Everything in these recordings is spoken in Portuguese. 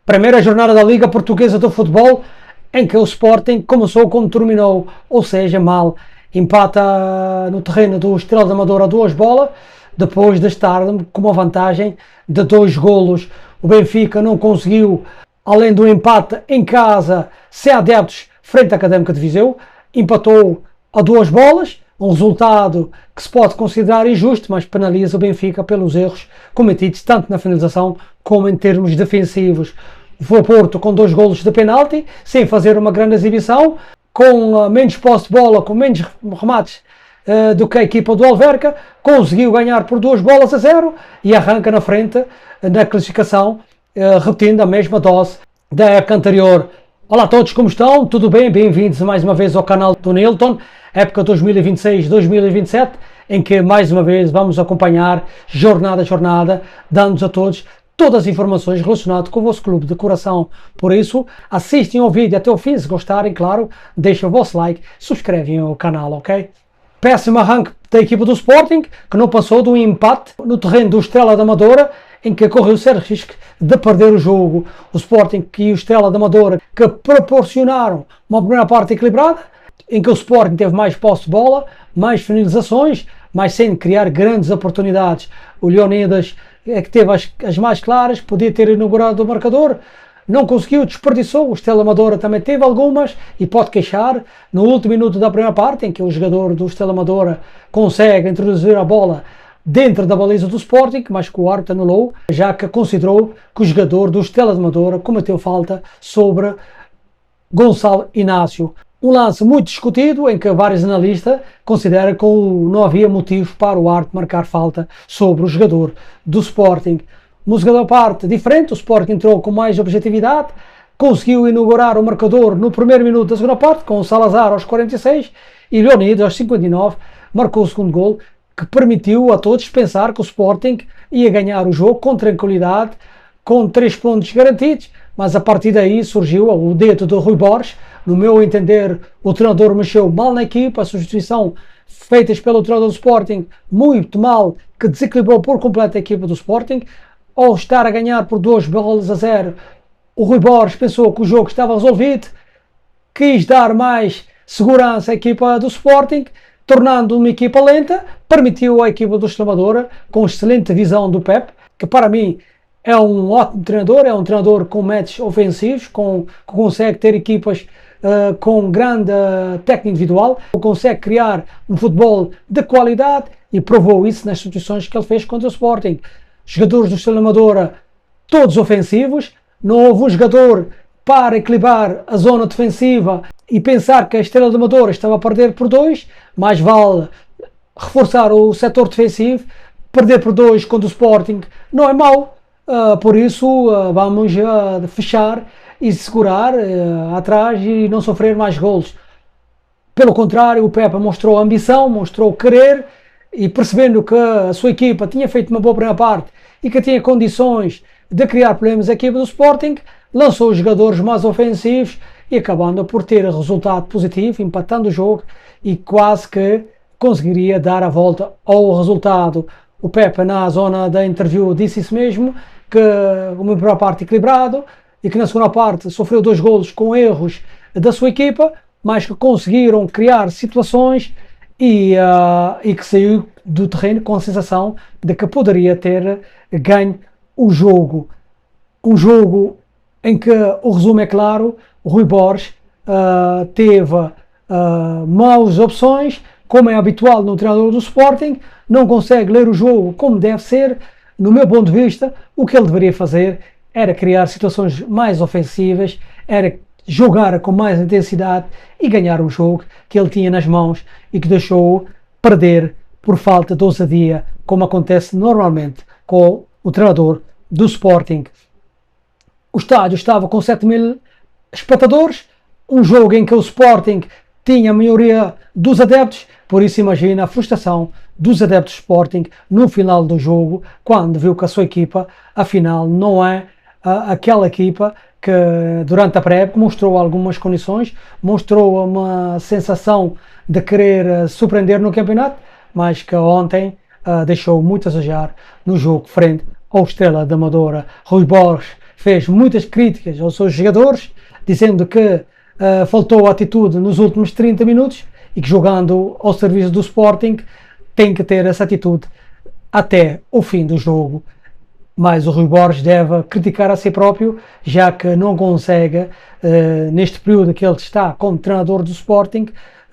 Primeira jornada da Liga Portuguesa do Futebol, em que o Sporting começou como terminou, ou seja, mal. Empata no terreno do Estrela da Amadora a 2 bolas, depois de estar com uma vantagem de 2 golos. O Benfica não conseguiu, além do empate em casa, sem adeptos, frente à Académica de Viseu, empatou a 2 bolas, um resultado que se pode considerar injusto, mas penaliza o Benfica pelos erros cometidos tanto na finalização como em termos defensivos. Foi o Porto com 2 golos de penalti, sem fazer uma grande exibição, com menos posse de bola, com menos remates do que a equipa do Alverca, conseguiu ganhar por 2-0 e arranca na frente na classificação, repetindo a mesma dose da época anterior. Olá a todos, como estão? Tudo bem? Bem-vindos mais uma vez ao canal do Nilton, época 2026-2027, em que mais uma vez vamos acompanhar jornada a jornada, dando-nos a todos todas as informações relacionadas com o vosso clube de coração. Por isso, assistem ao vídeo até o fim, se gostarem, claro, deixem o vosso like, subscrevem o canal, ok? Péssimo arranque da equipa do Sporting, que não passou de um empate no terreno do Estrela da Amadora, em que correu sério risco de perder o jogo. O Sporting e o Estrela da Amadora, que proporcionaram uma primeira parte equilibrada, em que o Sporting teve mais posse de bola, mais finalizações, mas sem criar grandes oportunidades. O Leonidas é que teve as mais claras, podia ter inaugurado o marcador, não conseguiu, desperdiçou. O Estrela Amadora também teve algumas e pode queixar. No último minuto da primeira parte, em que o jogador do Estrela Amadora consegue introduzir a bola dentro da baliza do Sporting, mas que o árbitro anulou, já que considerou que o jogador do Estrela Amadora cometeu falta sobre Gonçalo Inácio. Um lance muito discutido, em que vários analistas consideram que não havia motivo para o árbitro marcar falta sobre o jogador do Sporting. Uma segunda parte diferente, o Sporting entrou com mais objetividade, conseguiu inaugurar o marcador no primeiro minuto da segunda parte, com o Salazar aos 46 e Leonidas aos 59, marcou o segundo gol, que permitiu a todos pensar que o Sporting ia ganhar o jogo com tranquilidade, com 3 pontos garantidos, mas a partir daí surgiu o dedo do Rui Borges. No meu entender, o treinador mexeu mal na equipa, a substituição feita pelo treinador do Sporting muito mal, que desequilibrou por completo a equipa do Sporting. Ao estar a ganhar por 2-0, o Rui Borges pensou que o jogo estava resolvido, quis dar mais segurança à equipa do Sporting, tornando uma equipa lenta, permitiu à equipa do Estrela, com excelente visão do Pep, que para mim é um ótimo treinador, é um treinador com métodos ofensivos, que consegue ter equipas com grande técnica individual, consegue criar um futebol de qualidade e provou isso nas substituições que ele fez contra o Sporting. Jogadores do Estrela Amadora, todos ofensivos, não houve um jogador para equilibrar a zona defensiva e pensar que a Estrela da Amadora estava a perder por 2, mais vale reforçar o setor defensivo. Perder por 2 contra o Sporting não é mau, por isso vamos fechar e segurar atrás e não sofrer mais golos. Pelo contrário, o Pepe mostrou ambição, mostrou querer, e percebendo que a sua equipa tinha feito uma boa primeira parte e que tinha condições de criar problemas à equipa do Sporting, lançou os jogadores mais ofensivos e acabando por ter resultado positivo, empatando o jogo e quase que conseguiria dar a volta ao resultado. O Pepe, na zona da interview, disse isso mesmo, que uma primeira parte equilibrado e que na segunda parte sofreu 2 golos com erros da sua equipa, mas que conseguiram criar situações e que saiu do terreno com a sensação de que poderia ter ganho o jogo. Um jogo em que o resumo é claro, o Rui Borges teve maus opções, como é habitual no treinador do Sporting, não consegue ler o jogo como deve ser. No meu ponto de vista, o que ele deveria fazer era criar situações mais ofensivas, era jogar com mais intensidade e ganhar um jogo que ele tinha nas mãos e que deixou perder por falta de ousadia, como acontece normalmente com o treinador do Sporting. O estádio estava com 7.000 espectadores, um jogo em que o Sporting tinha a maioria dos adeptos, por isso imagina a frustração dos adeptos do Sporting no final do jogo, quando viu que a sua equipa, afinal, não é aquela equipa que durante a pré-época mostrou algumas condições, mostrou uma sensação de querer surpreender no campeonato, mas que ontem deixou muito a desejar no jogo frente ao Estrela da Amadora. Rui Borges fez muitas críticas aos seus jogadores, dizendo que faltou atitude nos últimos 30 minutos e que jogando ao serviço do Sporting tem que ter essa atitude até o fim do jogo. Mas o Rui Borges deve criticar a si próprio, já que não consegue, neste período que ele está como treinador do Sporting,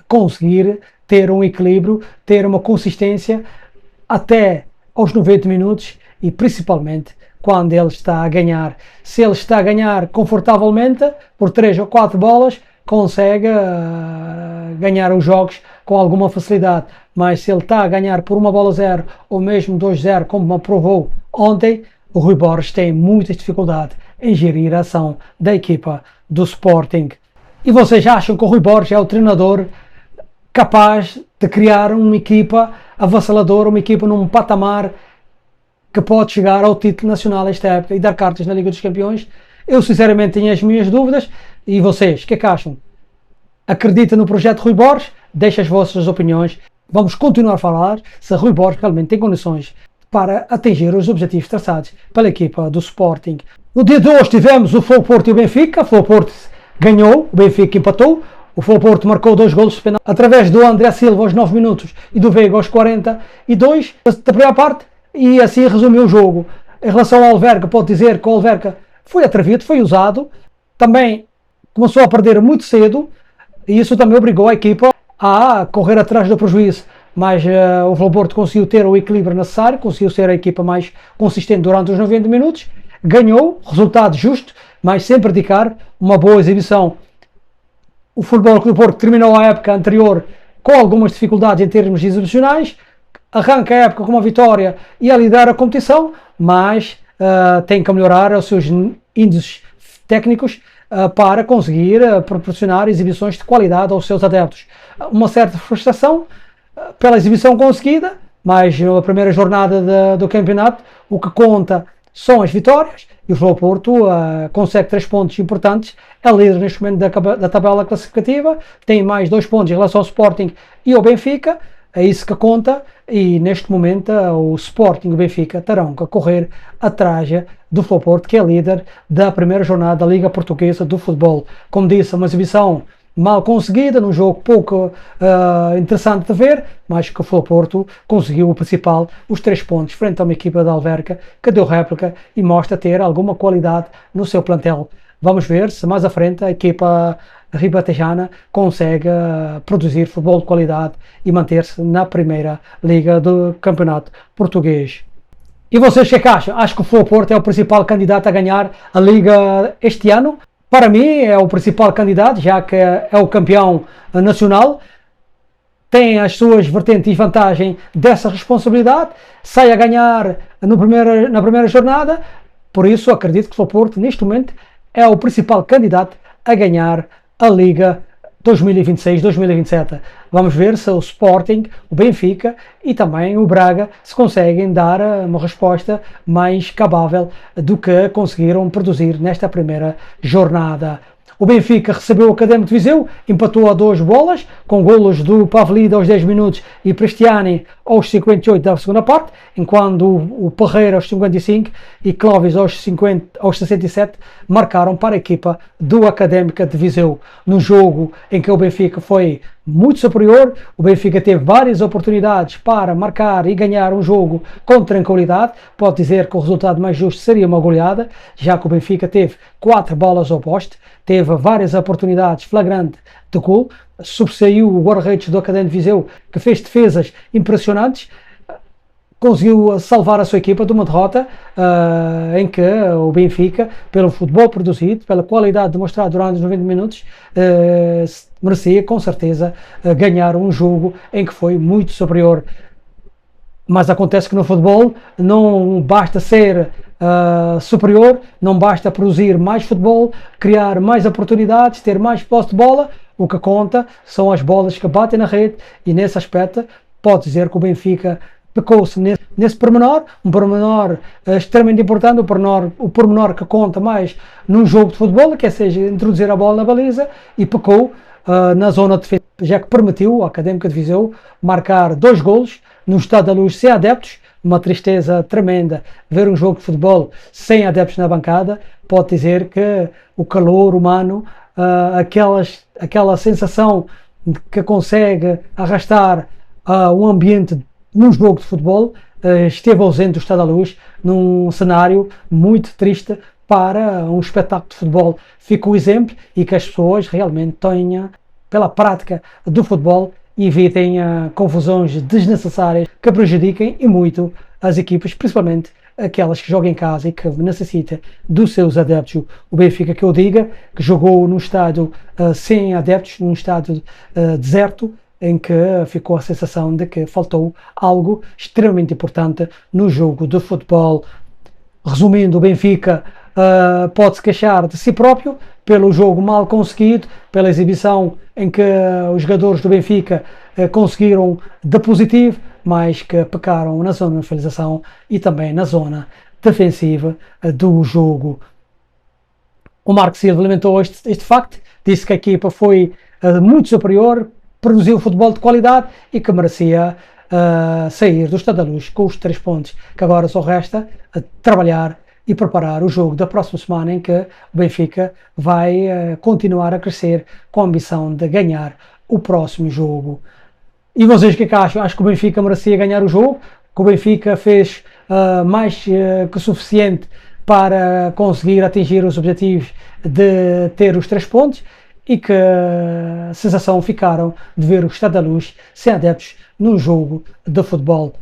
conseguir ter um equilíbrio, ter uma consistência até aos 90 minutos e principalmente quando ele está a ganhar. Se ele está a ganhar confortavelmente por 3 ou 4 bolas, consegue ganhar os jogos com alguma facilidade. Mas se ele está a ganhar por 1-0 ou mesmo 2-0, como provou ontem, o Rui Borges tem muita dificuldade em gerir a ação da equipa do Sporting. E vocês acham que o Rui Borges é o treinador capaz de criar uma equipa avassaladora, uma equipa num patamar que pode chegar ao título nacional esta época e dar cartas na Liga dos Campeões? Eu sinceramente tenho as minhas dúvidas. E vocês, o que é que acham? Acredita no projeto Rui Borges? Deixa as vossas opiniões. Vamos continuar a falar se Rui Borges realmente tem condições para atingir os objetivos traçados pela equipa do Sporting. No dia de hoje tivemos o Futebol Porto e o Benfica. O Futebol Porto ganhou, o Benfica empatou. O Futebol Porto marcou 2 golos de penal através do André Silva aos 9 minutos e do Veiga aos 42 da primeira parte, e assim resumiu o jogo. Em relação ao Alverca, pode dizer que o Alverca foi atrevido, foi usado, também começou a perder muito cedo e isso também obrigou a equipa a correr atrás do prejuízo. Mas o Futebol Porto conseguiu ter o equilíbrio necessário, conseguiu ser a equipa mais consistente durante os 90 minutos, ganhou, resultado justo, mas sem praticar uma boa exibição. O Futebol Clube do Porto terminou a época anterior com algumas dificuldades em termos exibicionais, arranca a época com uma vitória e a liderar a competição, mas tem que melhorar os seus índices técnicos para conseguir proporcionar exibições de qualidade aos seus adeptos. Uma certa frustração pela exibição conseguida, mas na primeira jornada do campeonato o que conta são as vitórias e o Futebol Porto consegue 3 pontos importantes, é líder neste momento da tabela classificativa, tem mais 2 pontos em relação ao Sporting e ao Benfica, é isso que conta, e neste momento o Sporting e o Benfica terão que correr atrás do Futebol Porto, que é líder da primeira jornada da Liga Portuguesa do Futebol. Como disse, uma exibição mal conseguida, num jogo pouco interessante de ver, mas que o Futebol Porto conseguiu o principal, os 3 pontos, frente a uma equipa da Alverca que deu réplica e mostra ter alguma qualidade no seu plantel. Vamos ver se mais à frente a equipa ribatejana consegue produzir futebol de qualidade e manter-se na primeira liga do campeonato português. E vocês o que é que acham? Acho que o Futebol Porto é o principal candidato a ganhar a liga este ano. Para mim é o principal candidato, já que é o campeão nacional, tem as suas vertentes e vantagem dessa responsabilidade, sai a ganhar na primeira jornada, por isso acredito que o Futebol Porto neste momento é o principal candidato a ganhar a Liga 2026-2027. Vamos ver se o Sporting, o Benfica e também o Braga se conseguem dar uma resposta mais cabável do que conseguiram produzir nesta primeira jornada. O Benfica recebeu o Académico de Viseu, empatou a 2 bolas, com golos do Pavlida aos 10 minutos e Prestiani aos 58 da segunda parte, enquanto o Parreira aos 55 e Clóvis aos 67 marcaram para a equipa do Académico de Viseu. No jogo em que o Benfica foi muito superior, o Benfica teve várias oportunidades para marcar e ganhar um jogo com tranquilidade. Pode dizer que o resultado mais justo seria uma goleada, já que o Benfica teve 4 bolas ao poste, teve várias oportunidades flagrantes de gol, sobressaiu o guarda-redes do Académico de Viseu, que fez defesas impressionantes, conseguiu salvar a sua equipa de uma derrota em que o Benfica, pelo futebol produzido, pela qualidade demonstrada durante os 90 minutos, merecia com certeza ganhar um jogo em que foi muito superior. Mas acontece que no futebol não basta ser superior, não basta produzir mais futebol, criar mais oportunidades, ter mais posse de bola. O que conta são as bolas que batem na rede, e nesse aspecto pode dizer que o Benfica pecou-se nesse pormenor, um pormenor extremamente importante, o pormenor que conta mais num jogo de futebol, que é seja introduzir a bola na baliza, e pecou na zona de defesa, já que permitiu ao Académico de Viseu marcar 2 golos no Estádio da Luz sem adeptos, uma tristeza tremenda ver um jogo de futebol sem adeptos na bancada. Pode dizer que o calor humano, aquela sensação que consegue arrastar um ambiente num jogo de futebol, esteve ausente do Estádio da Luz, num cenário muito triste para um espetáculo de futebol. Fica o exemplo e que as pessoas realmente tenham, pela prática do futebol, evitem confusões desnecessárias que prejudiquem e muito as equipas, principalmente aquelas que jogam em casa e que necessitam dos seus adeptos. O Benfica, que eu diga, que jogou num estádio sem adeptos, num estádio deserto, em que ficou a sensação de que faltou algo extremamente importante no jogo de futebol. Resumindo, o Benfica pode-se queixar de si próprio pelo jogo mal conseguido, pela exibição em que os jogadores do Benfica conseguiram de positivo, mas que pecaram na zona de finalização e também na zona defensiva do jogo. O Marco Silva lamentou este facto, disse que a equipa foi muito superior, produziu futebol de qualidade e que merecia sair do Estádio da Luz com os 3 pontos, que agora só resta trabalhar e preparar o jogo da próxima semana, em que o Benfica vai continuar a crescer com a ambição de ganhar o próximo jogo. E vocês o que é que acham? Acho que o Benfica merecia ganhar o jogo, que o Benfica fez mais que suficiente para conseguir atingir os objetivos de ter os 3 pontos e que a sensação ficaram de ver o Estádio da Luz sem adeptos num jogo de futebol.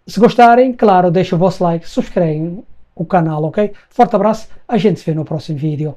Se gostarem, claro, deixem o vosso like, subscrevem o canal, ok? Forte abraço, a gente se vê no próximo vídeo.